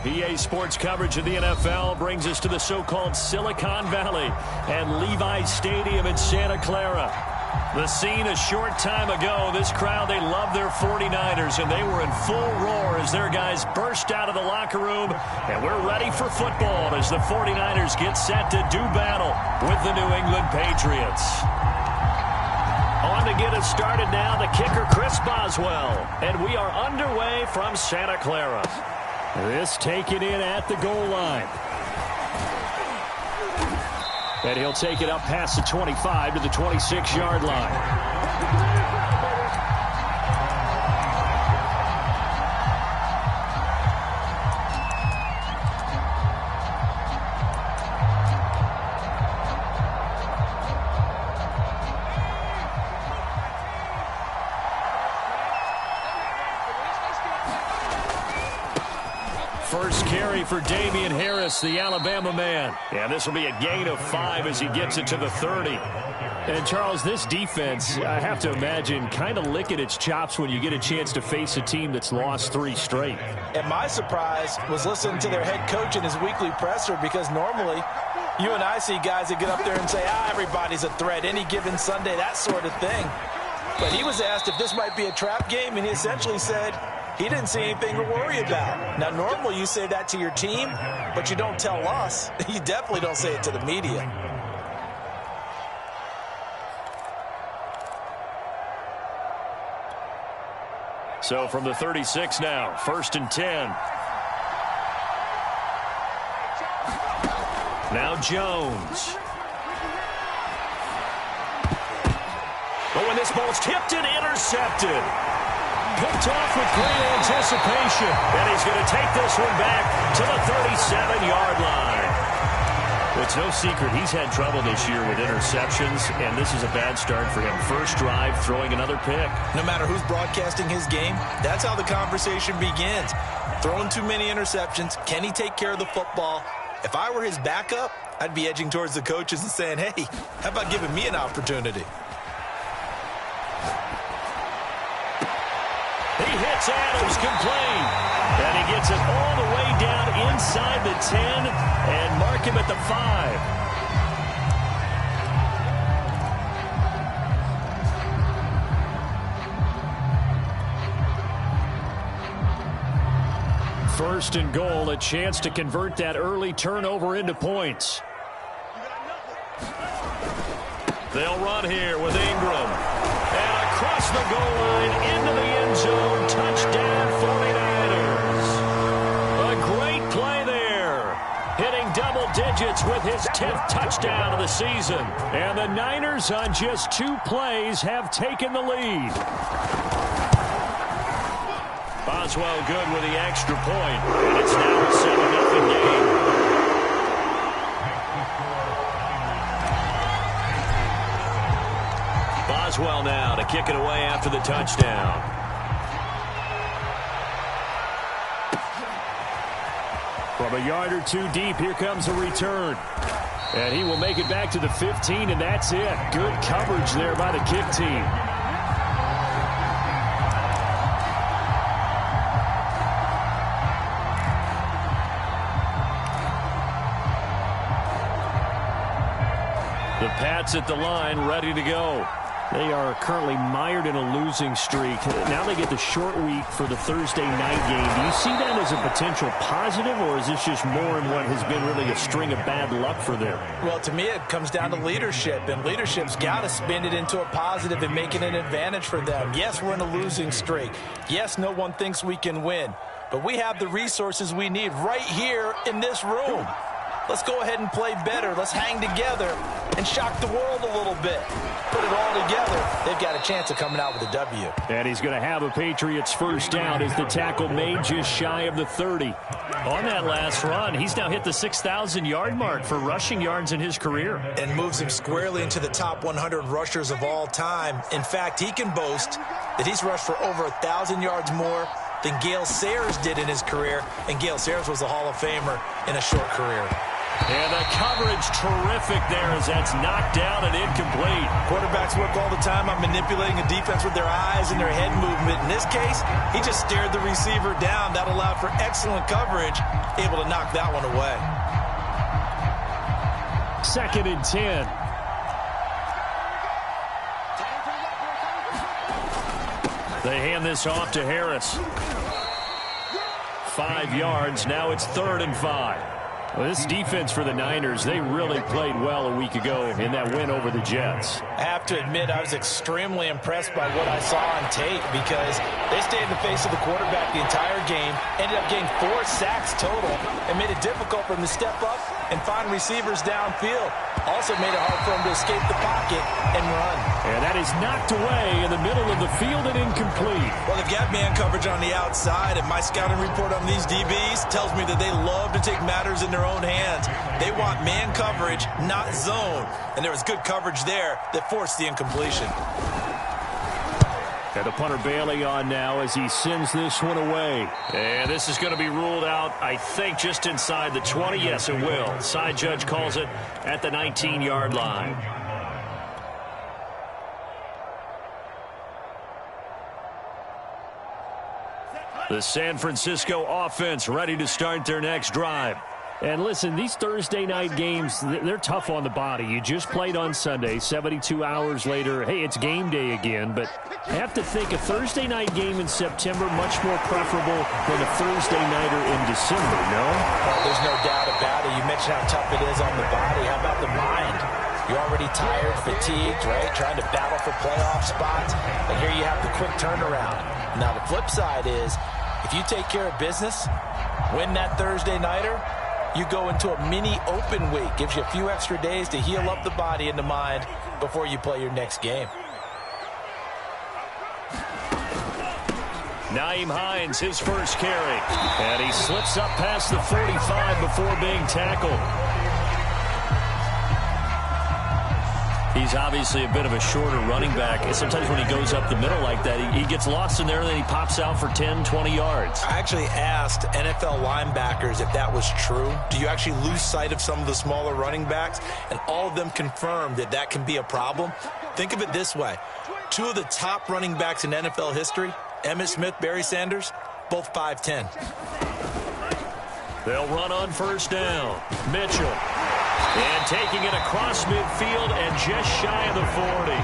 EA Sports coverage of the NFL brings us to the so-called Silicon Valley and Levi's Stadium in Santa Clara. The scene a short time ago, this crowd, they love their 49ers, and they were in full roar as their guys burst out of the locker room, and we're ready for football as the 49ers get set to do battle with the New England Patriots. On to get us started now, the kicker, Chris Boswell, and we are underway from Santa Clara. This taken in at the goal line. And he'll take it up past the 25 to the 26-yard line. First carry for Damian Harris, the Alabama man. And this will be a gain of 5 as he gets it to the 30. And, Charles, this defense, I have to imagine, kind of licking its chops when you get a chance to face a team that's lost 3 straight. And my surprise was listening to their head coach in his weekly presser, because normally you and I see guys that get up there and say, everybody's a threat any given Sunday, that sort of thing. But he was asked if this might be a trap game, and he essentially said he didn't see anything to worry about. Now, normally you say that to your team, but you don't tell us. You definitely don't say it to the media. So from the 36 now, 1st and 10. Now Jones. But when this ball's tipped and intercepted. Picked off with great anticipation. And he's going to take this one back to the 37-yard line. It's no secret he's had trouble this year with interceptions, and this is a bad start for him. First drive, throwing another pick. No matter who's broadcasting his game, that's how the conversation begins. Throwing too many interceptions. Can he take care of the football? If I were his backup, I'd be edging towards the coaches and saying, hey, how about giving me an opportunity? He hits Adams, complete. And he gets it all the way down inside the 10 and mark him at the 5. First and goal, a chance to convert that early turnover into points. They'll run here with Ingram. And across the goal line into the end zone. Touchdown 49ers. A great play there. Hitting double digits with his 10th touchdown of the season. And the Niners on just 2 plays have taken the lead. Boswell good with the extra point. And it's now a 7-0 game. Boswell now to kick it away after the touchdown. From a yard or 2 deep, here comes a return. And he will make it back to the 15, and that's it. Good coverage there by the kick team. The Pats at the line, ready to go. They are currently mired in a losing streak. Now they get the short week for the Thursday night game. Do you see that as a potential positive, or is this just more in what has been really a string of bad luck for them? Well, to me, it comes down to leadership, and leadership's got to spin it into a positive and make it an advantage for them. Yes, we're in a losing streak. Yes, no one thinks we can win, but we have the resources we need right here in this room. Let's go ahead and play better. Let's hang together and shock the world a little bit. Put it all together. They've got a chance of coming out with a W. And he's going to have a Patriots first down as the tackle made just shy of the 30. On that last run, he's now hit the 6,000-yard mark for rushing yards in his career. And moves him squarely into the top 100 rushers of all time. In fact, he can boast that he's rushed for over 1,000 yards more than Gale Sayers did in his career. And Gale Sayers was a Hall of Famer in a short career. And the coverage terrific there as that's knocked down and incomplete. Quarterbacks work all the time on manipulating a defense with their eyes and their head movement. In this case, he just stared the receiver down. That allowed for excellent coverage, able to knock that one away. 2nd and 10. They hand this off to Harris. 5 yards. Now it's 3rd and 5. Well, this defense for the Niners, they really played well a week ago in that win over the Jets. I have to admit, I was extremely impressed by what I saw on tape because they stayed in the face of the quarterback the entire game, ended up getting 4 sacks total, and made it difficult for him to step up and find receivers downfield. Also made it hard for him to escape the pocket and run. And that is knocked away in the middle of the field and incomplete. Well, they've got man coverage on the outside, and my scouting report on these DBs tells me that they love to take matters in their own hands. They want man coverage, not zone. And there was good coverage there that forced the incompletion. And the punter Bailey on now as he sends this one away. And this is going to be ruled out, I think, just inside the 20. Yes, it will. Side judge calls it at the 19-yard line. The San Francisco offense ready to start their next drive. And listen, these Thursday night games, they're tough on the body. You just played on Sunday, 72 hours later. Hey, it's game day again. But I have to think a Thursday night game in September much more preferable than a Thursday nighter in December, no? Well, there's no doubt about it. You mentioned how tough it is on the body. How about the mind? You're already tired, fatigued, right? Trying to battle for playoff spots. And here you have the quick turnaround. Now, the flip side is, if you take care of business, win that Thursday nighter, you go into a mini open week. Gives you a few extra days to heal up the body and the mind before you play your next game. Nyheim Hines, his first carry. And he slips up past the 45 before being tackled. He's obviously a bit of a shorter running back. And sometimes when he goes up the middle like that, he gets lost in there and then he pops out for 10, 20 yards. I actually asked NFL linebackers if that was true. Do you actually lose sight of some of the smaller running backs? And all of them confirmed that that can be a problem. Think of it this way. 2 of the top running backs in NFL history, Emmitt Smith, Barry Sanders, both 5'10". They'll run on first down. Mitchell. And taking it across midfield and just shy of the 40.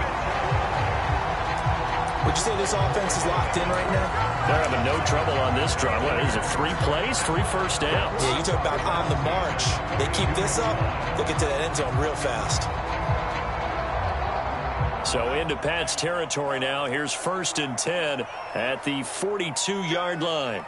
Would you say this offense is locked in right now? They're having no trouble on this drive. What is it, 3 plays, 3 first downs? Yeah, you talk about on the march. They keep this up, they'll get to that end zone real fast. So into Pat's territory now. Here's 1st and 10 at the 42-yard line.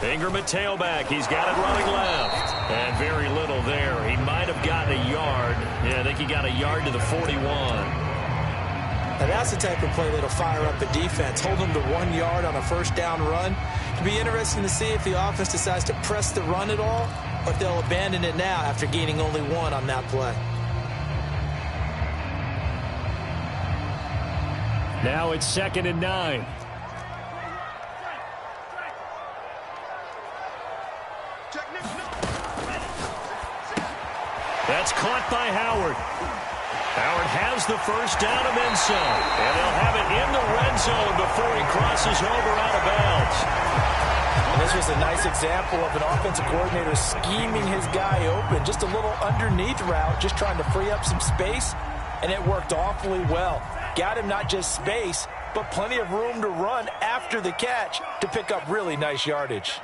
Ingram at tailback. He's got it running left. And very little there. He might have gotten a yard. Yeah, I think he got a yard to the 41. Now that's the type of play that'll fire up the defense. Hold them to 1 yard on a first down run. It'll be interesting to see if the offense decides to press the run at all or if they'll abandon it now after gaining only 1 on that play. Now it's 2nd and 9. That's caught by Howard. Howard has the first down and then some. And they'll have it in the red zone before he crosses over out of bounds. And this was a nice example of an offensive coordinator scheming his guy open. Just a little underneath route, just trying to free up some space. And it worked awfully well. Got him not just space, but plenty of room to run after the catch to pick up really nice yardage.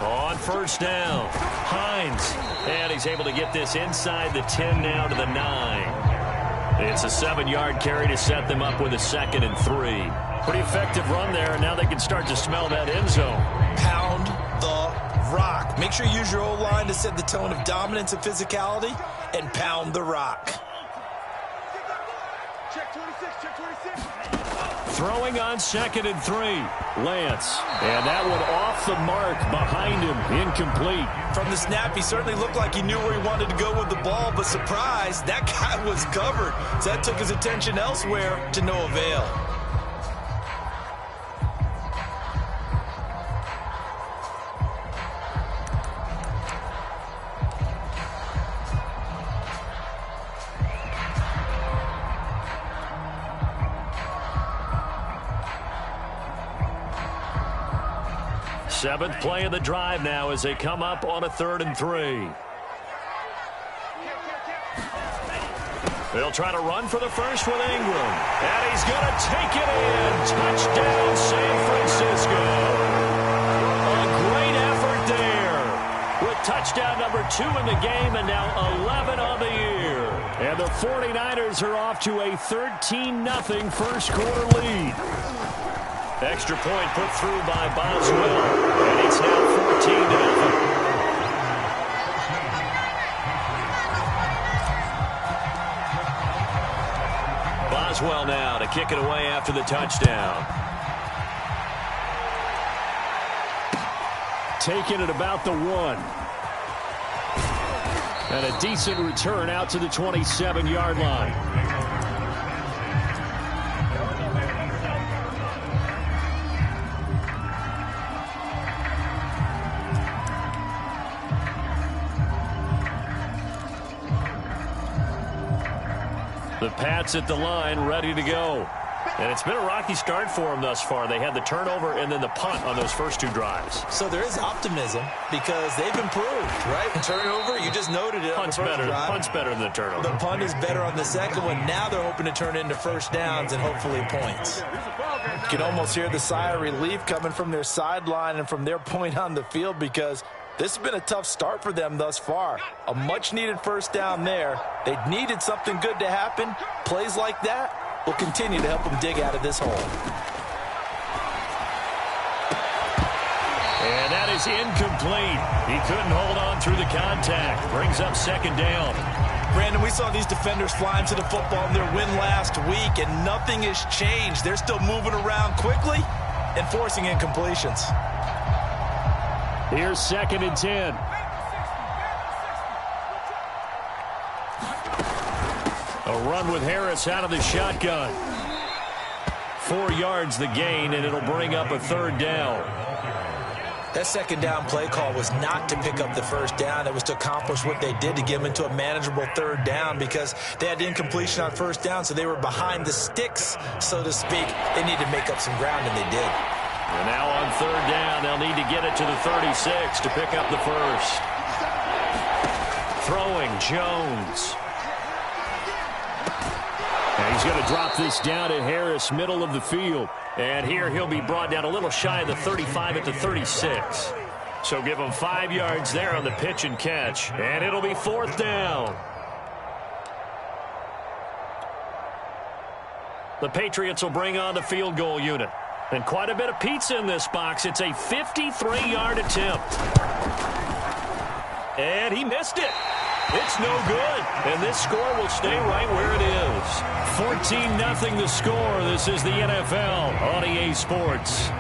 On first down, Hines. And he's able to get this inside the 10 now to the 9. It's a 7-yard carry to set them up with a 2nd and 3. Pretty effective run there, and now they can start to smell that end zone. Pound the rock. Make sure you use your O-line to set the tone of dominance and physicality, and pound the rock. Throwing on 2nd and 3. Lance. And that one off the mark behind him. Incomplete. From the snap, he certainly looked like he knew where he wanted to go with the ball, but surprise, that guy was covered. So that took his attention elsewhere to no avail. Seventh play of the drive now as they come up on a 3rd and 3. They'll try to run for the first with Ingram. And he's going to take it in. Touchdown, San Francisco. A great effort there. With touchdown number 2 in the game and now 11 on the year. And the 49ers are off to a 13-0 first quarter lead. Extra point put through by Boswell, and it's now 14-0. Boswell now to kick it away after the touchdown. Taking it about the 1. And a decent return out to the 27-yard line. The Pats at the line, ready to go. And it's been a rocky start for them thus far. They had the turnover and then the punt on those first 2 drives. So there is optimism because they've improved, right? Turnover, you just noted it. Punt's better. Punt's better than the turnover. The punt is better on the second one. Now they're hoping to turn into first downs and hopefully points. You can almost hear the sigh of relief coming from their sideline and from their point on the field because this has been a tough start for them thus far. A much-needed first down there. They needed something good to happen. Plays like that will continue to help them dig out of this hole. And that is incomplete. He couldn't hold on through the contact. Brings up 2nd down. Brandon, we saw these defenders flying to the football in their win last week, and nothing has changed. They're still moving around quickly and forcing incompletions. Here's 2nd and 10. A run with Harris out of the shotgun. 4 yards the gain, and it'll bring up a 3rd down. That 2nd down play call was not to pick up the first down. It was to accomplish what they did to get them into a manageable 3rd down because they had incompletion on first down, so they were behind the sticks, so to speak. They needed to make up some ground, and they did. And now on 3rd down, they'll need to get it to the 36 to pick up the first. Throwing, Jones. And he's going to drop this down to Harris, middle of the field. And here he'll be brought down a little shy of the 35 at the 36. So give him 5 yards there on the pitch and catch. And it'll be 4th down. The Patriots will bring on the field goal unit. And quite a bit of pizza in this box. It's a 53-yard attempt. And he missed it. It's no good. And this score will stay right where it is. 14-0 the score. This is the NFL on EA Sports.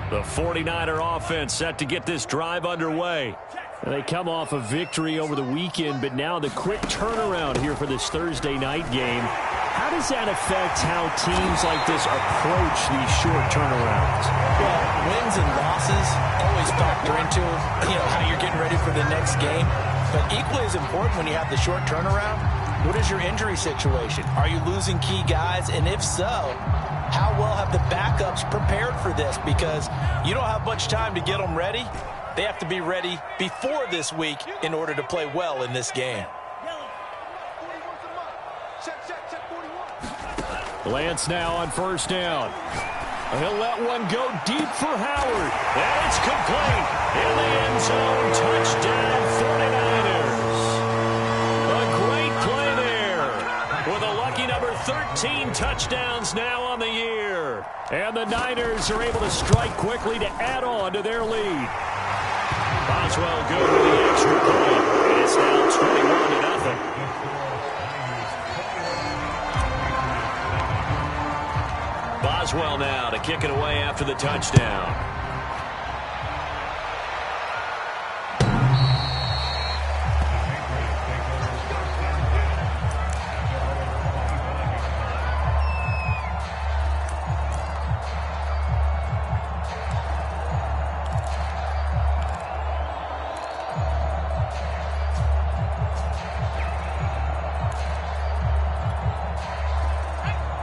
The 49er offense set to get this drive underway. They come off a victory over the weekend, but now the quick turnaround here for this Thursday night game. How does that affect how teams like this approach these short turnarounds? Well, wins and losses always factor into, how you're getting ready for the next game. But equally as important when you have the short turnaround, what is your injury situation? Are you losing key guys? And if so, how well have the backups prepared for this? Because you don't have much time to get them ready. They have to be ready before this week in order to play well in this game. Lance now on first down. He'll let one go deep for Howard. And it's complete. In the end zone, touchdown 49ers. 13 touchdowns now on the year. And the Niners are able to strike quickly to add on to their lead. Boswell good with the extra point. And it's now 21-0. Boswell now to kick it away after the touchdown.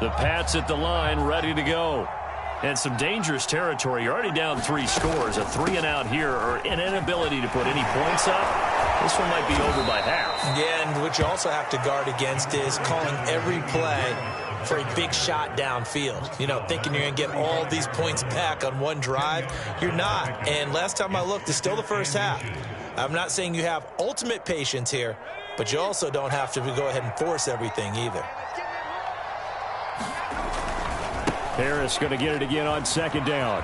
The Pats at the line, ready to go. And some dangerous territory. You're already down 3 scores. A 3-and-out here, or an inability to put any points up. This one might be over by half. Yeah, and what you also have to guard against is calling every play for a big shot downfield. You know, thinking you're going to get all these points back on one drive. You're not. And last time I looked, it's still the first half. I'm not saying you have ultimate patience here, but you also don't have to go ahead and force everything either. Harris going to get it again on 2nd down.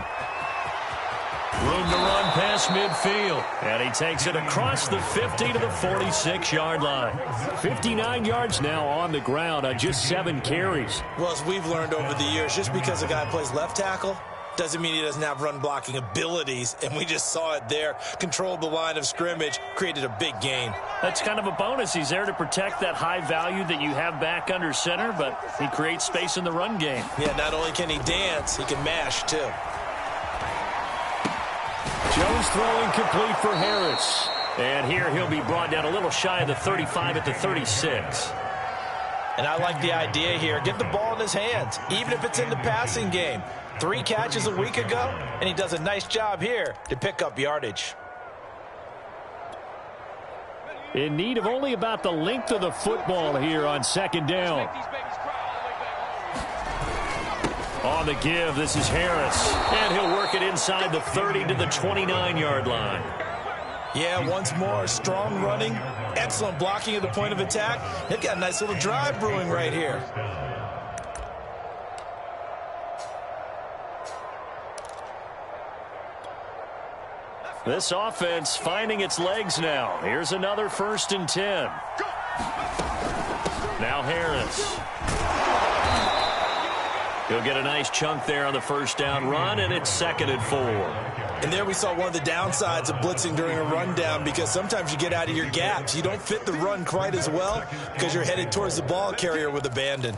Room to run past midfield. And he takes it across the 50 to the 46-yard line. 59 yards now on the ground on just 7 carries. Well, as we've learned over the years, just because a guy plays left tackle doesn't mean he doesn't have run-blocking abilities, and we just saw it there. Controlled the line of scrimmage, created a big gain. That's kind of a bonus. He's there to protect that high value that you have back under center, but he creates space in the run game. Yeah, not only can he dance, he can mash, too. Jones throwing complete for Harris. And here he'll be brought down a little shy of the 35 at the 36. And I like the idea here. Get the ball in his hands, even if it's in the passing game. 3 catches a week ago, and he does a nice job here to pick up yardage. In need of only about the length of the football here on 2nd down. On the give, this is Harris. And he'll work it inside the 30 to the 29-yard line. Yeah, once more, strong running, excellent blocking at the point of attack. They've got a nice little drive brewing right here. This offense finding its legs now. Here's another 1st and 10. Now Harris. He'll get a nice chunk there on the 1st down run, and it's 2nd and 4. And there we saw one of the downsides of blitzing during a rundown, because sometimes you get out of your gaps. You don't fit the run quite as well because you're headed towards the ball carrier with abandon.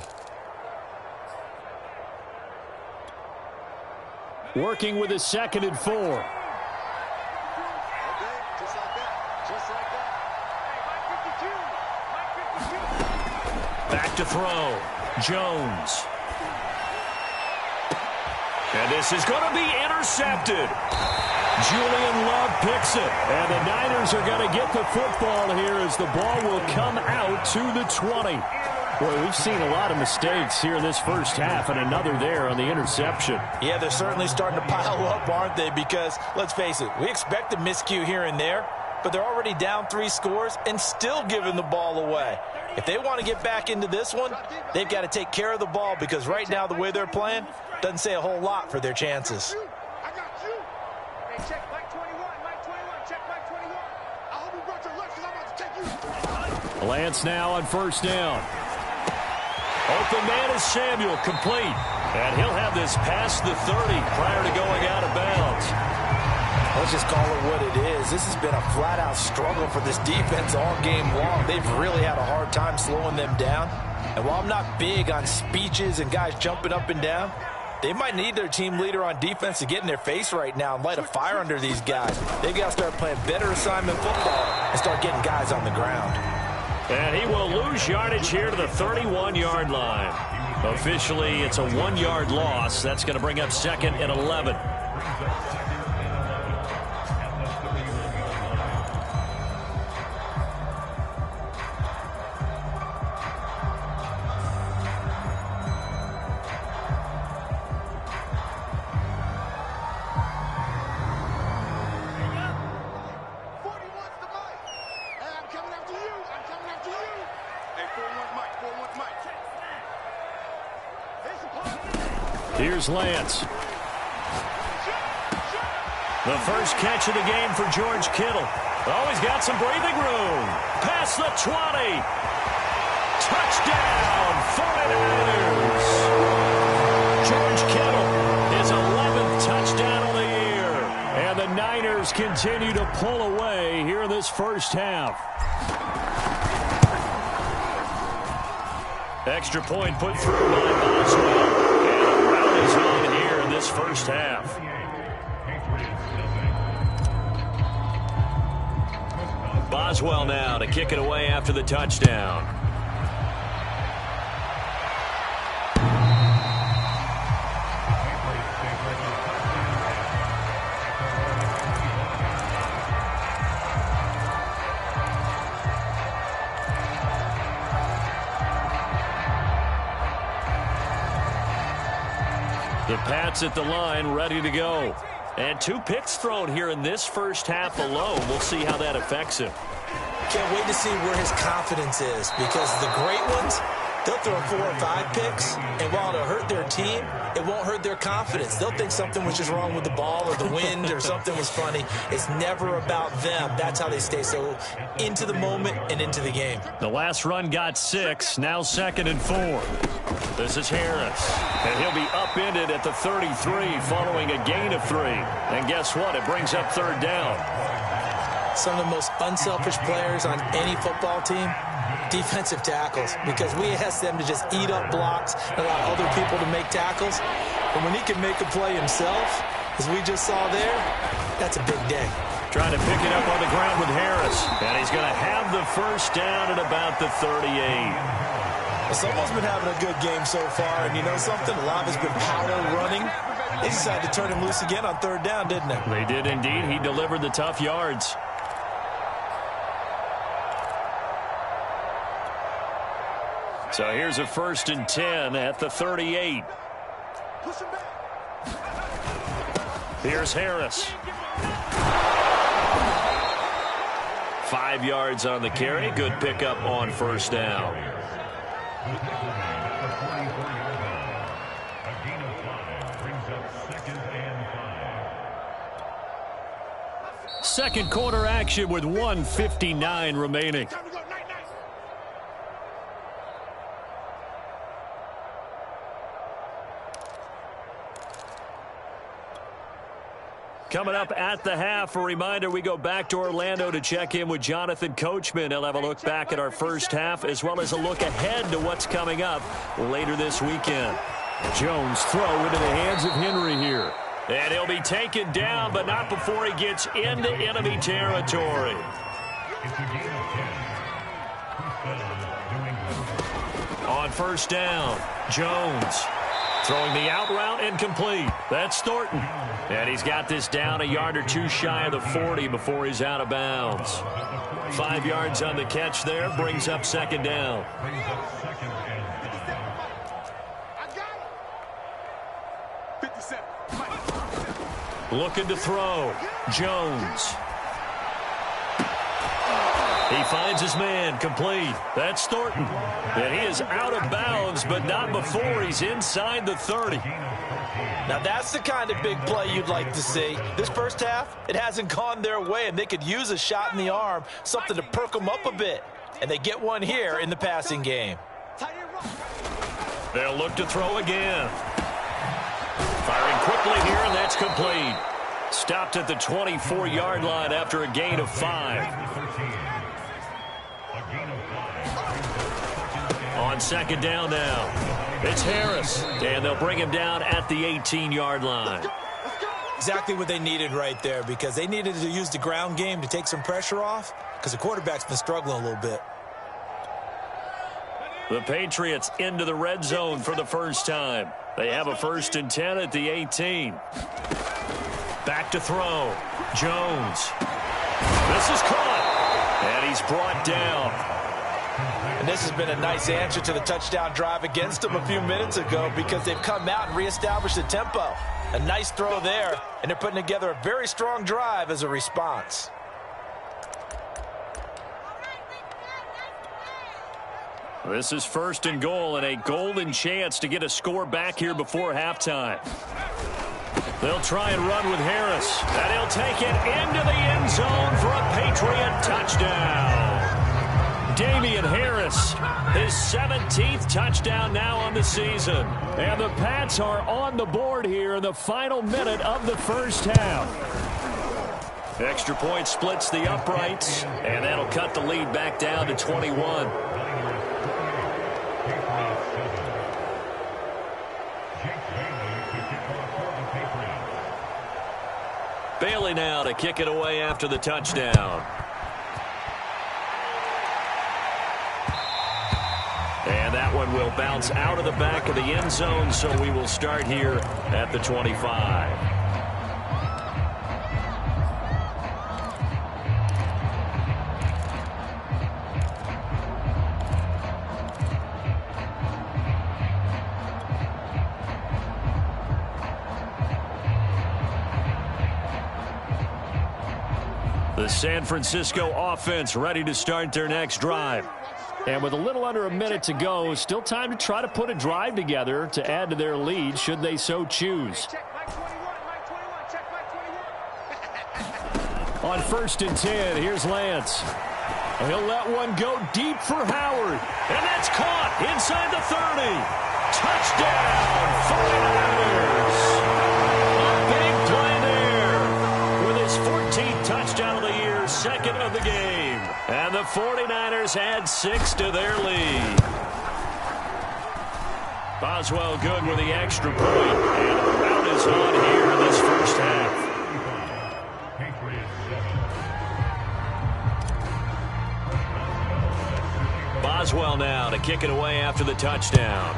Working with a 2nd and 4. Back to throw. Jones. And this is going to be intercepted. Julian Love picks it. And the Niners are going to get the football here as the ball will come out to the 20. Boy, we've seen a lot of mistakes here in this first half, and another there on the interception. Yeah, they're certainly starting to pile up, aren't they? Because, let's face it, we expect a miscue here and there, but they're already down 3 scores and still giving the ball away. If they want to get back into this one, they've got to take care of the ball, because right now the way they're playing doesn't say a whole lot for their chances. I got you. Hey, check Mike 21. Mike 21. Check Mike 21. I hope you brought your lunch, because I'm about to take you. Lance now on 1st down. Open man is Samuel, complete. And he'll have this past the 30 prior to going out of bounds. Let's just call it what it is. This has been a flat-out struggle for this defense all game long. They've really had a hard time slowing them down. And while I'm not big on speeches and guys jumping up and down, they might need their team leader on defense to get in their face right now and light a fire under these guys. They've got to start playing better assignment football and start getting guys on the ground. And he will lose yardage here to the 31-yard line. Officially, it's a 1-yard loss. That's going to bring up 2nd and 11. Here's Lance. The first catch of the game for George Kittle. Oh, he's got some breathing room. Past the 20. Touchdown, 49ers. George Kittle, his 11th touchdown of the year. And the Niners continue to pull away here in this first half. Extra point put through by Boswell. And a rally's on here in this first half. Boswell now to kick it away after the touchdown. The Pats at the line, ready to go. And 2 picks thrown here in this first half alone. We'll see how that affects him. Can't wait to see where his confidence is, because the great ones, they'll throw 4 or 5 picks, and while it'll hurt their team, it won't hurt their confidence. They'll think something was just wrong with the ball or the wind or something was funny. It's never about them. That's how they stay so into the moment and into the game. The last run got 6, now 2nd and 4. This is Harris, and he'll be upended at the 33 following a gain of 3. And guess what? It brings up 3rd down. Some of the most unselfish players on any football team, defensive tackles, because we ask them to just eat up blocks and allow other people to make tackles. But when he can make a play himself, as we just saw there, that's a big day. Trying to pick it up on the ground with Harris, and he's going to have the first down at about the 38. Someone's been having a good game so far, and you know something? A lot has been power running. They decided to turn him loose again on 3rd down, didn't they? They did indeed. He delivered the tough yards. So here's a 1st and 10 at the 38. Here's Harris. 5 yards on the carry. Good pickup on 1st down. Second quarter action with 1:59 remaining. Coming up at the half, a reminder, we go back to Orlando to check in with Jonathan Coachman. He'll have a look back at our first half as well as a look ahead to what's coming up later this weekend. Jones throw into the hands of Henry here. And he'll be taken down, but not before he gets into enemy territory. On 1st down, Jones throwing the out route incomplete. That's Thornton. And he's got this down a yard or 2 shy of the 40 before he's out of bounds. 5 yards on the catch there, brings up 2nd down. Looking to throw. Jones. He finds his man, complete. That's Thornton. And he is out of bounds, but not before he's inside the 30. Now that's the kind of big play you'd like to see. This first half, it hasn't gone their way, and they could use a shot in the arm, something to perk them up a bit. And they get one here in the passing game. They'll look to throw again. Firing quickly here, and that's complete. Stopped at the 24-yard line after a gain of 5. On 2nd down now, it's Harris, and they'll bring him down at the 18-yard line. Exactly what they needed right there, because they needed to use the ground game to take some pressure off, because the quarterback's been struggling a little bit. The Patriots into the red zone for the first time. They have a 1st and 10 at the 18. Back to throw. Jones. This is caught, and he's brought down. And this has been a nice answer to the touchdown drive against them a few minutes ago, because they've come out and reestablished the tempo. A nice throw there, and they're putting together a very strong drive as a response. This is 1st and goal and a golden chance to get a score back here before halftime. They'll try and run with Harris. And he'll take it into the end zone for a Patriot touchdown. Damian Harris, his 17th touchdown now on the season. And the Pats are on the board here in the final minute of the first half. Extra point splits the uprights, and that'll cut the lead back down to 21. Bailey now to kick it away after the touchdown. And that one will bounce out of the back of the end zone, so we will start here at the 25. The San Francisco offense ready to start their next drive. And with a little under a minute to go, still time to try to put a drive together to add to their lead should they so choose. On 1st and 10, here's Lance. He'll let one go deep for Howard. And that's caught inside the 30. Touchdown, 49ers. A big play there with his 14th touchdown of the year, 2nd of the game. And the 49ers add 6 to their lead. Boswell good with the extra point. And the rout is on here in this first half. Boswell now to kick it away after the touchdown.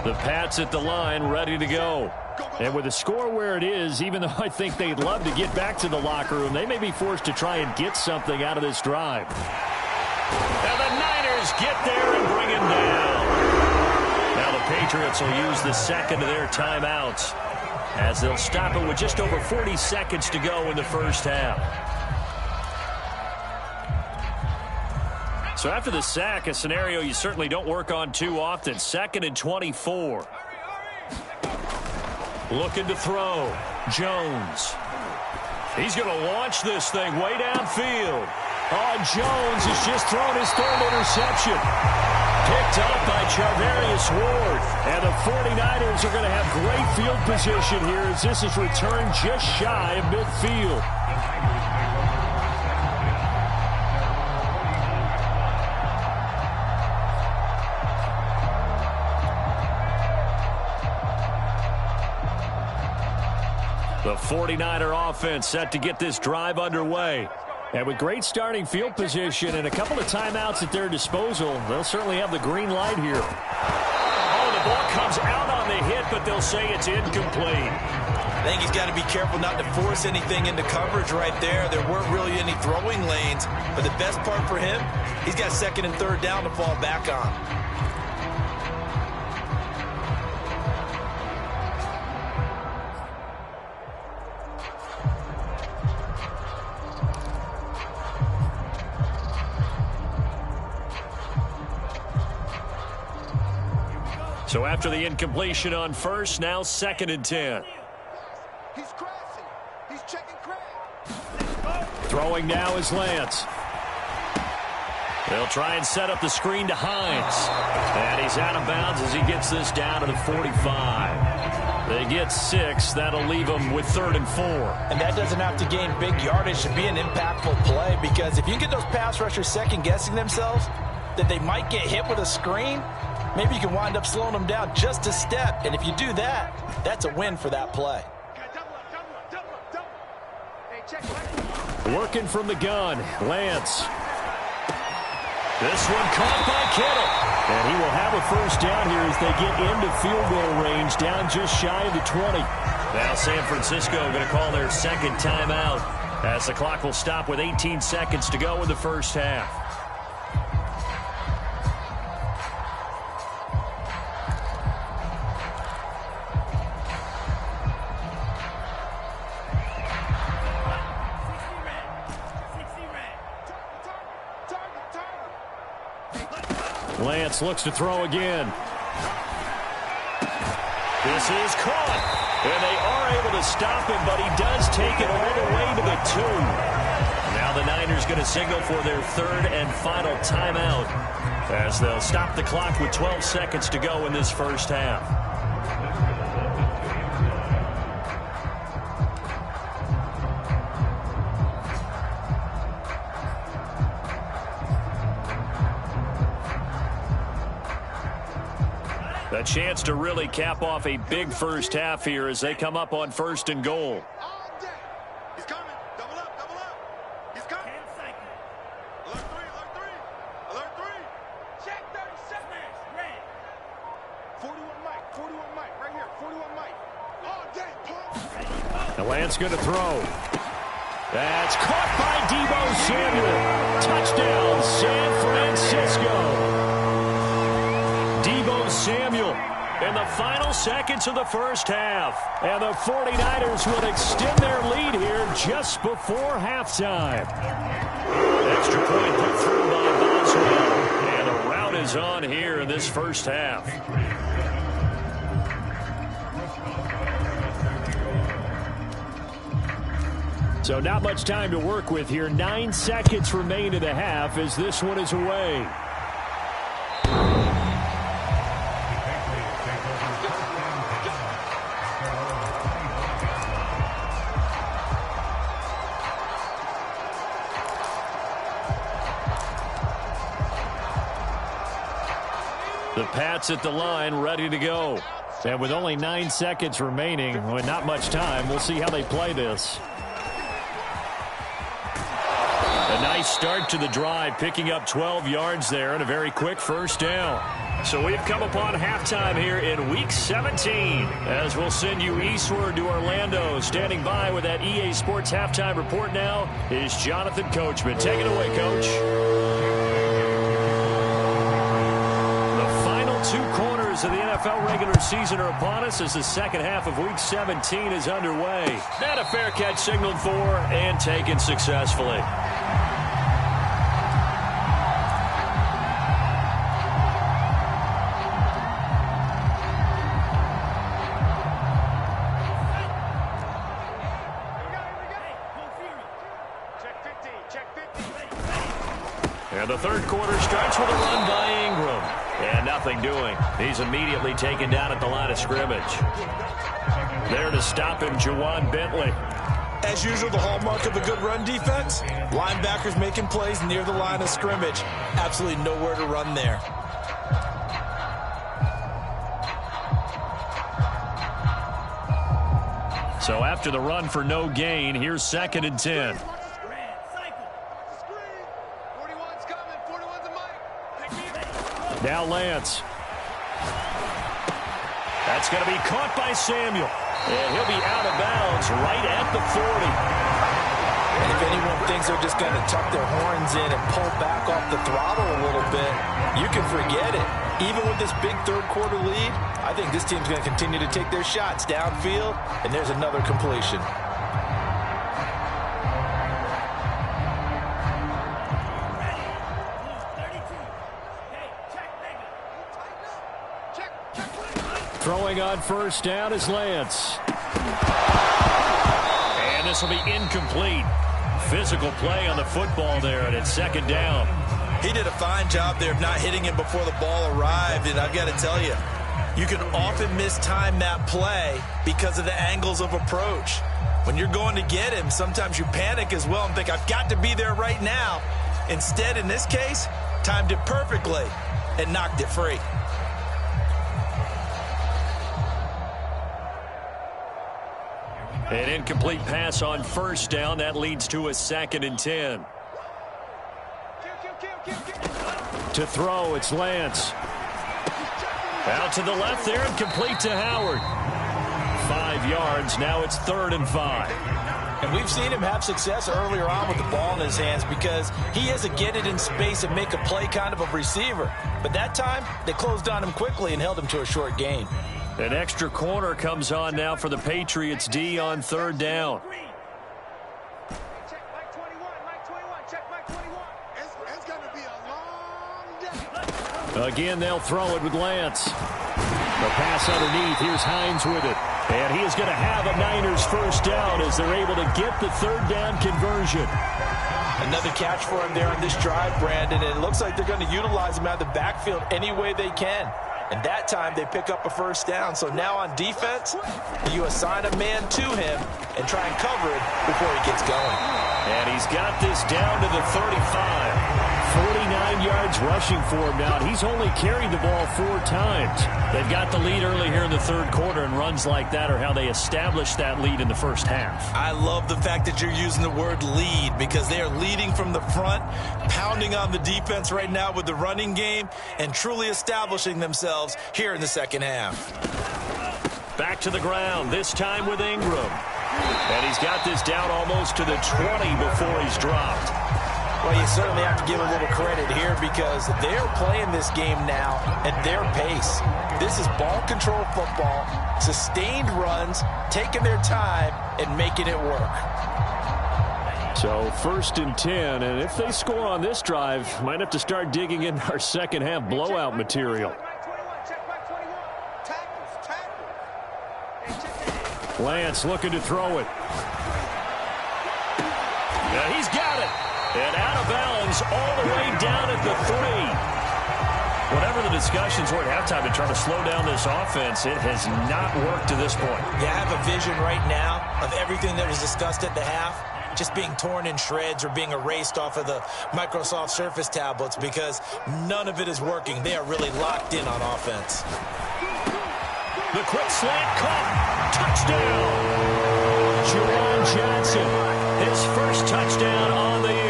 The Pats at the line, ready to go. And with the score where it is, even though I think they'd love to get back to the locker room, they may be forced to try and get something out of this drive. And the Niners get there and bring him down. Now the Patriots will use the second of their timeouts as they'll stop it with just over 40 seconds to go in the first half. So after the sack, a scenario you certainly don't work on too often. 2nd and 24. Looking to throw. Jones. He's going to launch this thing way downfield. Oh, Jones has just thrown his 3rd interception. Picked up by Charvarius Ward. And the 49ers are going to have great field position here as this is returned just shy of midfield. The 49er offense set to get this drive underway. And with great starting field position and a couple of timeouts at their disposal, they'll certainly have the green light here. Oh, the ball comes out on the hit, but they'll say it's incomplete. I think he's got to be careful not to force anything into coverage right there. There weren't really any throwing lanes, but the best part for him, he's got 2nd and 3rd down to fall back on. So after the incompletion on 1st, now 2nd and 10. He's crashing. He's checking crash. Throwing now is Lance. They'll try and set up the screen to Hines. And he's out of bounds as he gets this down to the 45. They get 6. That'll leave them with 3rd and 4. And that doesn't have to gain big yardage to be an impactful play, because if you get those pass rushers second-guessing themselves that they might get hit with a screen, maybe you can wind up slowing them down just a step. And if you do that, that's a win for that play. Working from the gun, Lance. This one caught by Kittle. And he will have a first down here as they get into field goal range, down just shy of the 20. Now San Francisco going to call their second timeout as the clock will stop with 18 seconds to go in the first half. Lance looks to throw again. This is caught. And they are able to stop him, but he does take it all the way to the 2. Now the Niners going to signal for their third and final timeout as they'll stop the clock with 12 seconds to go in this first half. A chance to really cap off a big first half here as they come up on first and goal. All day. He's coming. Double up, double up. He's coming. Alert 3, alert 3. Alert 3. Check 37. Red. 41 Mike, 41 Mike, right here. 41 Mike. All day, pump. The Lance going to throw. That's caught by Deebo Samuel. Touchdown, San Francisco. Deebo Samuel in the final seconds of the first half. And the 49ers will extend their lead here just before halftime. Extra point put through by Boswell. And the rout is on here in this first half. So not much time to work with here. 9 seconds remain in the half as this one is away. The Pats at the line, ready to go. And with only 9 seconds remaining, with not much time, we'll see how they play this. A nice start to the drive, picking up 12 yards there and a very quick first down. So we've come upon halftime here in Week 17 as we'll send you eastward to Orlando. Standing by with that EA Sports halftime report now is Jonathan Coachman. Take it away, Coach. Two quarters of the NFL regular season are upon us as the second half of Week 17 is underway. And a fair catch signaled for and taken successfully. And the third quarter starts with a run by Ingram. And nothing doing. He's immediately taken down at the line of scrimmage. There to stop him, Jawan Bentley. As usual, the hallmark of a good run defense, linebackers making plays near the line of scrimmage. Absolutely nowhere to run there. So after the run for no gain, here's 2nd and 10. Now Lance. That's going to be caught by Samuel. And he'll be out of bounds right at the 40. And if anyone thinks they're just going to tuck their horns in and pull back off the throttle a little bit, you can forget it. Even with this big third quarter lead, I think this team's going to continue to take their shots downfield, and there's another completion. Throwing on first down is Lance. And this will be incomplete. Physical play on the football there, and it's 2nd down. He did a fine job there of not hitting him before the ball arrived, and I've got to tell you, you can often mistime that play because of the angles of approach. When you're going to get him, sometimes you panic as well and think, I've got to be there right now. Instead, in this case, timed it perfectly and knocked it free. An incomplete pass on first down. That leads to a 2nd and 10. To throw, it's Lance. Out to the left there and complete to Howard. 5 yards. Now it's 3rd and 5. And we've seen him have success earlier on with the ball in his hands because he has a get it in space and make a play kind of a receiver. But that time, they closed on him quickly and held him to a short gain. An extra corner comes on now for the Patriots D on 3rd down. Again, they'll throw it with Lance. The pass underneath. Here's Hines with it. And he is going to have a Niners first down as they're able to get the 3rd down conversion. Another catch for him there on this drive, Brandon. And it looks like they're going to utilize him out of the backfield any way they can. And that time they pick up a first down. So now on defense, you assign a man to him and try and cover it before he gets going. And he's got this down to the 35. 49 yards rushing for him now. He's only carried the ball 4 times. They've got the lead early here in the 3rd quarter, and runs like that are how they established that lead in the first half. I love the fact that you're using the word lead because they are leading from the front, pounding on the defense right now with the running game, and truly establishing themselves here in the second half. Back to the ground, this time with Ingram. And he's got this down almost to the 20 before he's dropped. Well, you certainly have to give a little credit here because they're playing this game now at their pace. This is ball control football, sustained runs, taking their time and making it work. So 1st and 10, and if they score on this drive, might have to start digging in our second half blowout material. Lance looking to throw it. Yeah, he's got it. And out of bounds all the way down at the 3. Whatever the discussions were at halftime to try to slow down this offense, it has not worked to this point. Yeah, I have a vision right now of everything that was discussed at the half just being torn in shreds or being erased off of the Microsoft Surface tablets because none of it is working. They are really locked in on offense. The quick slant caught. Touchdown. Juwan Johnson, his first touchdown on the year.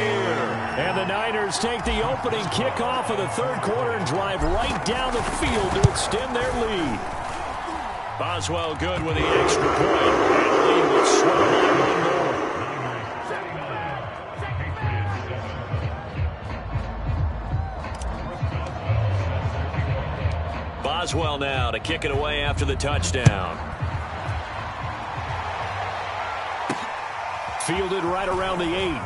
And the Niners take the opening kickoff of the 3rd quarter and drive right down the field to extend their lead. Boswell good with the extra point. And the lead will swell by 1 more. Boswell now to kick it away after the touchdown. Fielded right around the 8.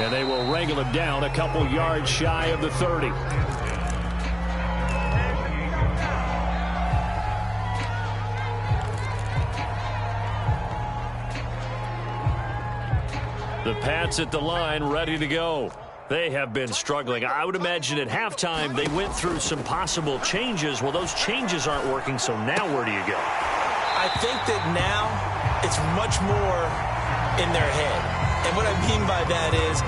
And they will wrangle him down a couple yards shy of the 30. The Pats at the line ready to go. They have been struggling. I would imagine at halftime they went through some possible changes. Well, those changes aren't working, so now where do you go? I think that now it's much more in their head. And what I mean by that is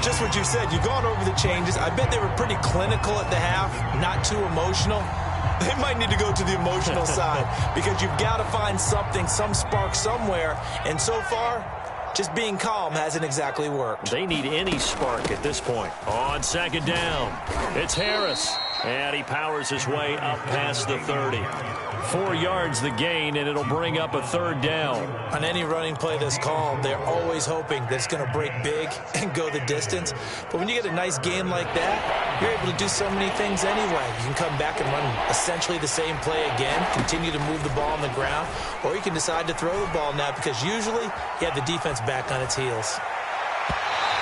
just what you said. You've gone over the changes. I bet they were pretty clinical at the half, not too emotional. They might need to go to the emotional side because you've got to find something, some spark somewhere. And so far, just being calm hasn't exactly worked. They need any spark at this point. On 2nd down, it's Harris. And he powers his way up past the 30. 4 yards the gain, and it'll bring up a 3rd down. On any running play that's called, they're always hoping that it's going to break big and go the distance. But when you get a nice game like that, you're able to do so many things anyway. You can come back and run essentially the same play again, continue to move the ball on the ground, or you can decide to throw the ball now because usually you have the defense back on its heels.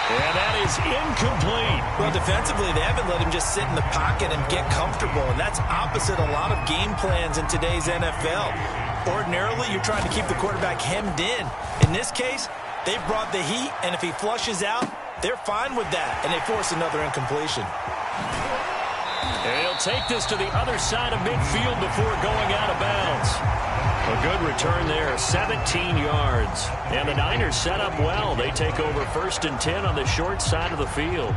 And that is incomplete. Well, defensively, they haven't let him just sit in the pocket and get comfortable, and that's opposite a lot of game plans in today's NFL. Ordinarily, you're trying to keep the quarterback hemmed in. In this case, they brought the heat, and if he flushes out, they're fine with that, and they force another incompletion. And he'll take this to the other side of midfield before going out of bounds. A good return there, 17 yards. And the Niners set up well. They take over 1st and 10 on the short side of the field.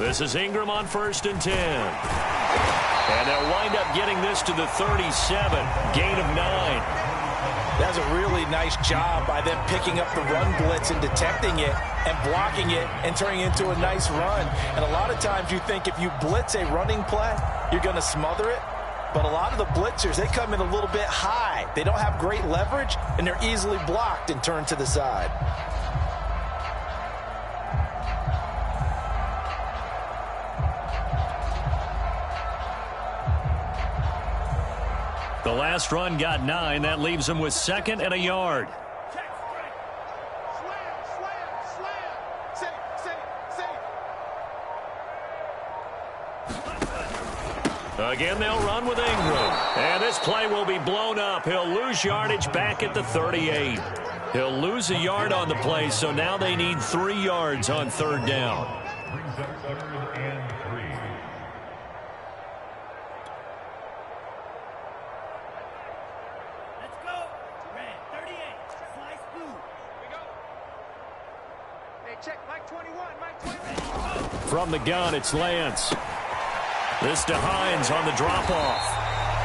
This is Ingram on 1st and 10. And they'll wind up getting this to the 37. Gain of 9. That's a really nice job by them picking up the run blitz and detecting it and blocking it and turning it into a nice run. And a lot of times you think if you blitz a running play, you're going to smother it. But a lot of the blitzers, they come in a little bit high. They don't have great leverage, and they're easily blocked and turned to the side. The last run got 9. That leaves them with 2nd and a yard. Again, they'll run with Ingram. And this play will be blown up. He'll lose yardage back at the 38. He'll lose a yard on the play, so now they need 3 yards on 3rd down. From the gun, it's Lance. This to Hines on the drop-off.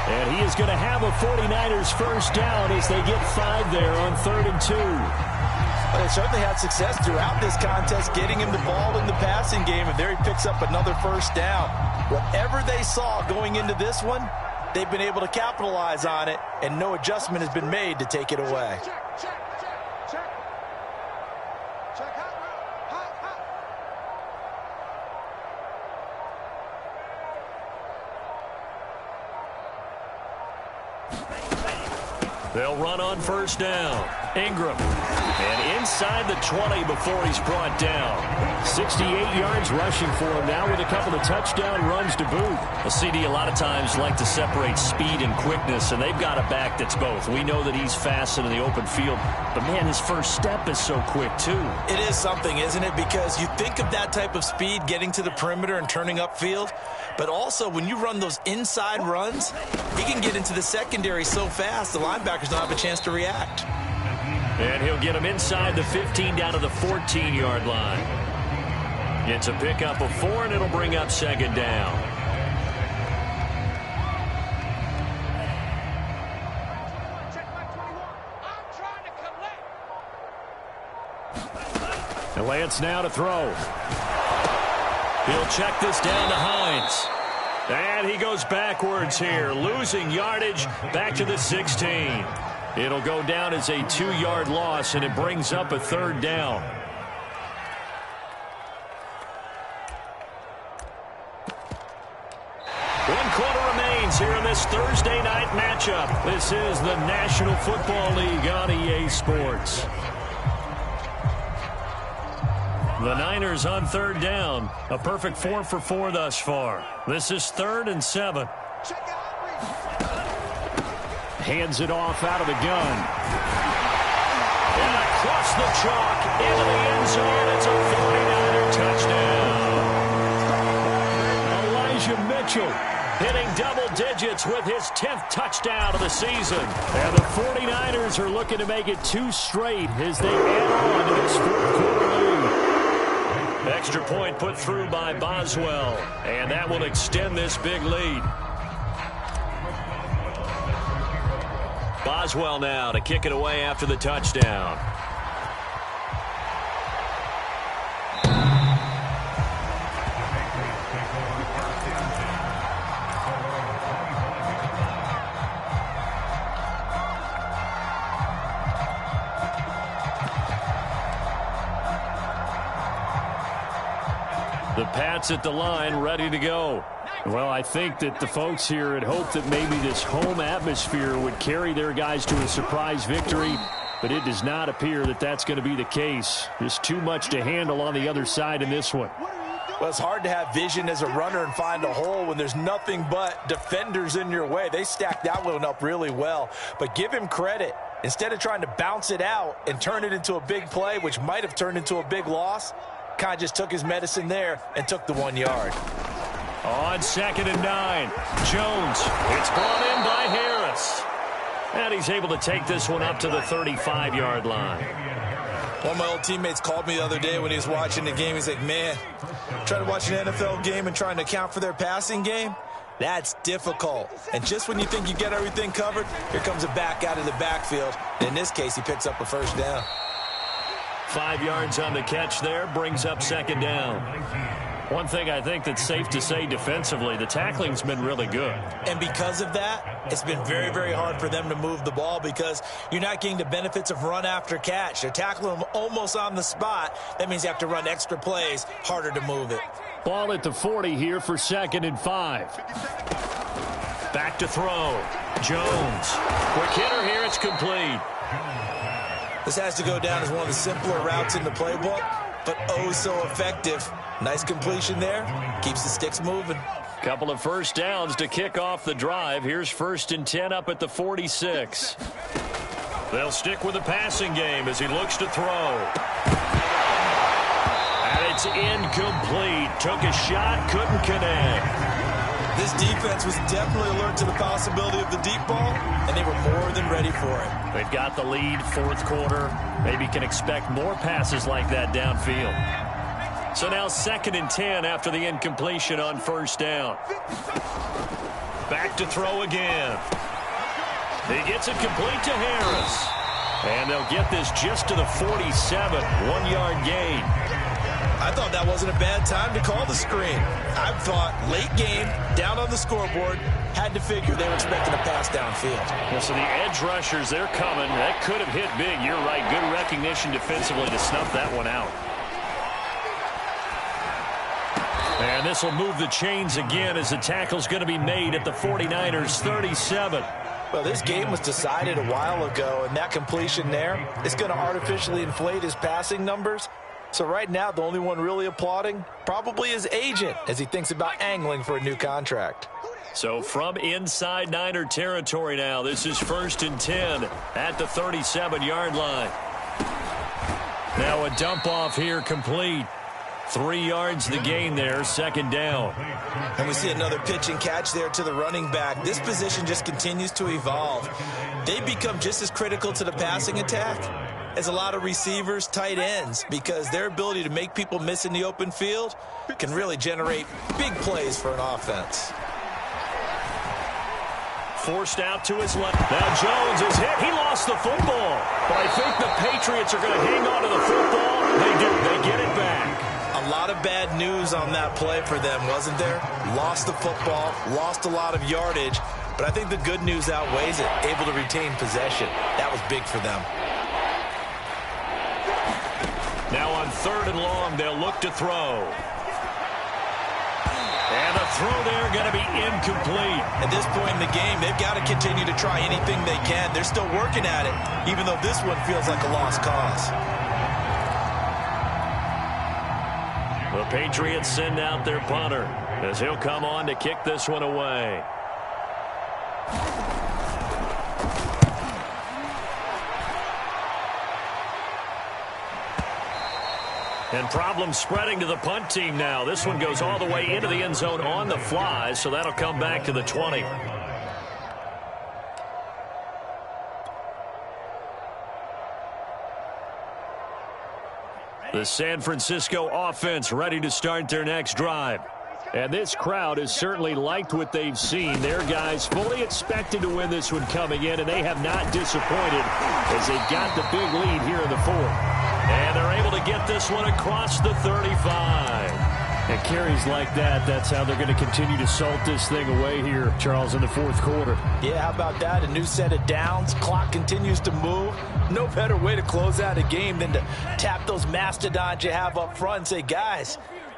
And he is going to have a 49ers first down as they get 5 there on 3rd and 2. Well, they certainly had success throughout this contest, getting him the ball in the passing game, and there he picks up another first down. Whatever they saw going into this one, they've been able to capitalize on it, and no adjustment has been made to take it away. They'll run on 1st down. Ingram. And inside the 20 before he's brought down. 68 yards rushing for him now with a couple of touchdown runs to boot. A CD a lot of times like to separate speed and quickness, and they've got a back that's both. We know that he's fast in the open field, but man, his first step is so quick too. It is something, isn't it? Because you think of that type of speed getting to the perimeter and turning upfield, but also when you run those inside runs, he can get into the secondary so fast the linebackers don't have a chance to react. And he'll get him inside the 15 down to the 14-yard line. It's a pickup of 4, and it'll bring up 2nd down. And Lance now to throw. He'll check this down to Hines. And he goes backwards here, losing yardage back to the 16. It'll go down as a 2-yard loss, and it brings up a 3rd down. One quarter remains here in this Thursday night matchup. This is the National Football League on EA Sports. The Niners on 3rd down. A perfect 4 for 4 thus far. This is 3rd and 7. Hands it off out of the gun. And across the chalk into the end zone. It's a 49er touchdown. Elijah Mitchell hitting double digits with his 10th touchdown of the season. And the 49ers are looking to make it 2 straight as they add on to this 4th quarter lead. Extra point put through by Boswell, and that will extend this big lead. Boswell now to kick it away after the touchdown. The Pats at the line, ready to go. Well, I think that the folks here had hoped that maybe this home atmosphere would carry their guys to a surprise victory, but it does not appear that that's going to be the case. There's too much to handle on the other side in this one. Well, it's hard to have vision as a runner and find a hole when there's nothing but defenders in your way. They stacked that one up really well, but give him credit. Instead of trying to bounce it out and turn it into a big play, which might have turned into a big loss, kind of just took his medicine there and took the 1 yard. On 2nd and 9, Jones. It's brought in by Harris. And he's able to take this one up to the 35-yard line. One of my old teammates called me the other day when he was watching the game. He's like, man, trying to watch an NFL game and trying to account for their passing game, that's difficult. And just when you think you get everything covered, here comes a back out of the backfield. In this case, he picks up a first down. 5 yards on the catch there, brings up second down. One thing I think that's safe to say defensively, the tackling's been really good. And because of that, it's been very, very hard for them to move the ball because you're not getting the benefits of run after catch. They're tackling them almost on the spot. That means you have to run extra plays, harder to move it. Ball at the 40 here for 2nd and 5. Back to throw. Jones. Quick hitter here, it's complete. This has to go down as one of the simpler routes in the playbook, but oh so effective. Nice completion there. Keeps the sticks moving. Couple of first downs to kick off the drive. Here's 1st and 10 up at the 46. They'll stick with the passing game as he looks to throw. And it's incomplete. Took a shot, couldn't connect. This defense was definitely alert to the possibility of the deep ball, and they were more than ready for it. They've got the lead, 4th quarter. Maybe can expect more passes like that downfield. So now 2nd and 10 after the incompletion on 1st down. Back to throw again. He gets it complete to Harris. And they'll get this just to the 47, 1-yard gain. I thought that wasn't a bad time to call the screen. I thought late game, down on the scoreboard, had to figure they were expecting a pass downfield. Well, so the edge rushers, they're coming. That could have hit big. You're right. Good recognition defensively to snuff that one out. And this will move the chains again as the tackle's going to be made at the 49ers 37. Well, this game was decided a while ago, and that completion there is going to artificially inflate his passing numbers. So right now, the only one really applauding probably his agent as he thinks about angling for a new contract. So from inside Niner territory now, this is 1st and 10 at the 37-yard line. Now a dump off here complete. 3 yards the gain there, 2nd down. And we see another pitch and catch there to the running back. This position just continues to evolve. They become just as critical to the passing attack as a lot of receivers, tight ends, because their ability to make people miss in the open field can really generate big plays for an offense. Forced out to his left. Now Jones is hit. He lost the football. But I think the Patriots are going to hang on to the football. They do. They get it back. A lot of bad news on that play for them, wasn't there? Lost the football, lost a lot of yardage, but I think the good news outweighs it. Able to retain possession. That was big for them. Now on 3rd and long, they'll look to throw. And the throw there going to be incomplete. At this point in the game, they've got to continue to try anything they can. They're still working at it, even though this one feels like a lost cause. The Patriots send out their punter as he'll come on to kick this one away. And problems spreading to the punt team now. This one goes all the way into the end zone on the fly, so that'll come back to the 20. The San Francisco offense ready to start their next drive. And this crowd has certainly liked what they've seen. Their guys fully expected to win this one coming in, and they have not disappointed as they've got the big lead here in the 4th. And they're able to get this one across the 35. And carries like that, that's how they're going to continue to salt this thing away here, Charles, in the 4th quarter. Yeah, how about that? A new set of downs. Clock continues to move. No better way to close out a game than to tap those mastodons you have up front and say, guys,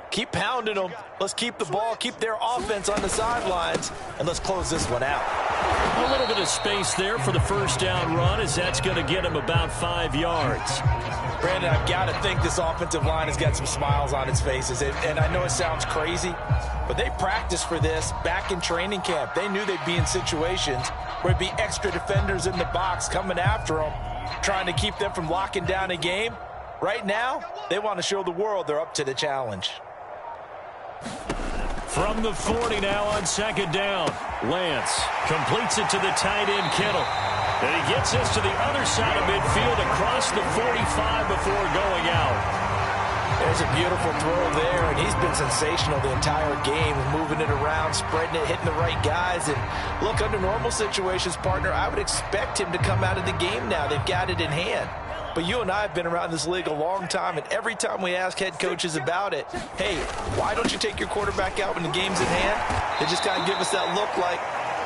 keep pounding them. Let's keep the ball, keep their offense on the sidelines, and let's close this one out. A little bit of space there for the first down run as that's going to get him about 5 yards. Brandon, I've got to think this offensive line has got some smiles on its faces. And I know it sounds crazy, but they practiced for this back in training camp. They knew they'd be in situations where it'd be extra defenders in the box coming after them, trying to keep them from locking down a game. Right now, they want to show the world they're up to the challenge. From the 40 now on 2nd down. Lance completes it to the tight end, Kittle. And he gets this to the other side of midfield across the 45 before going out. There's a beautiful throw there, and he's been sensational the entire game, moving it around, spreading it, hitting the right guys. And look, under normal situations, partner, I would expect him to come out of the game now. They've got it in hand. But you and I have been around this league a long time, and every time we ask head coaches about it, hey, why don't you take your quarterback out when the game's in hand? They just kind of give us that look like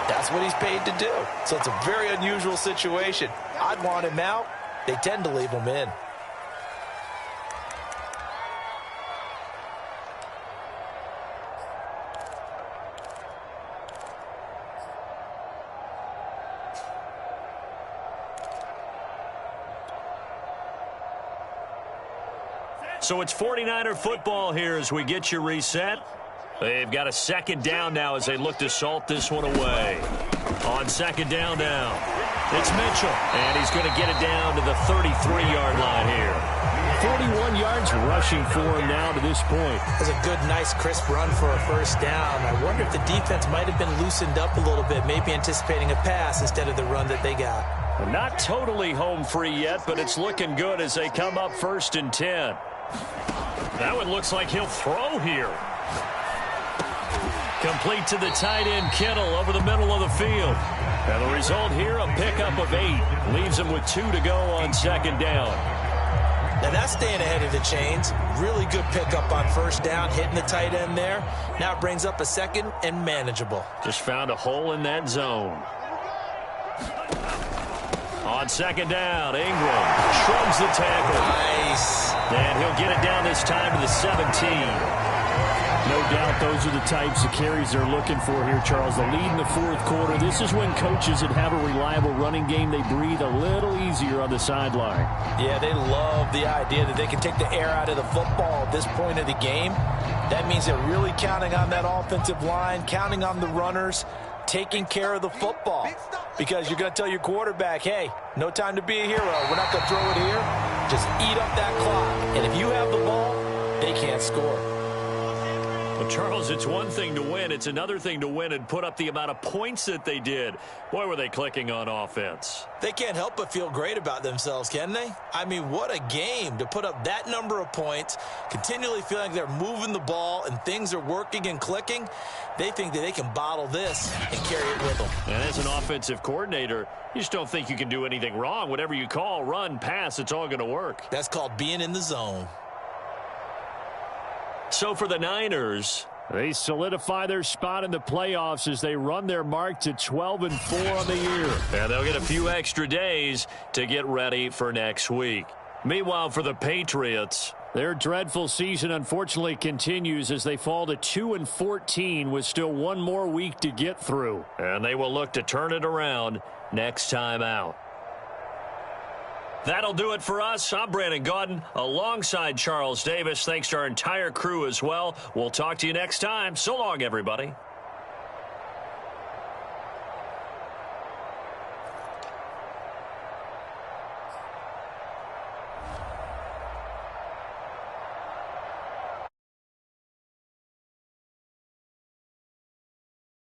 that's what he's paid to do. So it's a very unusual situation. I'd want him out. They tend to leave him in. So it's 49er football here as we get you reset. They've got a second down now as they look to salt this one away. On second down now, it's Mitchell, and he's going to get it down to the 33-yard line here. 41 yards rushing for him now to this point. That's a good, nice, crisp run for a first down. I wonder if the defense might have been loosened up a little bit, maybe anticipating a pass instead of the run that they got. Not totally home free yet, but it's looking good as they come up 1st and 10. That one looks like he'll throw here. Complete to the tight end, Kittle, over the middle of the field. And the result here, a pickup of 8. Leaves him with 2 to go on second down. Now that's staying ahead of the chains. Really good pickup on first down, hitting the tight end there. Now it brings up a second and manageable. Just found a hole in that zone. On second down, Ingram shrugs the tackle. Nice. And he'll get it down this time to the 17. No doubt those are the types of carries they're looking for here, Charles. The lead in the 4th quarter. This is when coaches that have a reliable running game, they breathe a little easier on the sideline. Yeah, they love the idea that they can take the air out of the football at this point of the game. That means they're really counting on that offensive line, counting on the runners, taking care of the football. Because you're going to tell your quarterback, hey, no time to be a hero. We're not going to throw it here. Just eat up that clock. And if you have the ball, they can't score. Well, Charles, it's one thing to win. It's another thing to win and put up the amount of points that they did. Boy, were they clicking on offense. They can't help but feel great about themselves, can they? I mean, what a game to put up that number of points, continually feeling like they're moving the ball and things are working and clicking. They think that they can bottle this and carry it with them. And as an offensive coordinator, you just don't think you can do anything wrong. Whatever you call, run, pass, it's all going to work. That's called being in the zone. So for the Niners, they solidify their spot in the playoffs as they run their mark to 12-4 on the year. And they'll get a few extra days to get ready for next week. Meanwhile, for the Patriots, their dreadful season unfortunately continues as they fall to 2-14 with still one more week to get through. And they will look to turn it around next time out. That'll do it for us. I'm Brandon Gaudin alongside Charles Davis. Thanks to our entire crew as well. We'll talk to you next time. So long, everybody.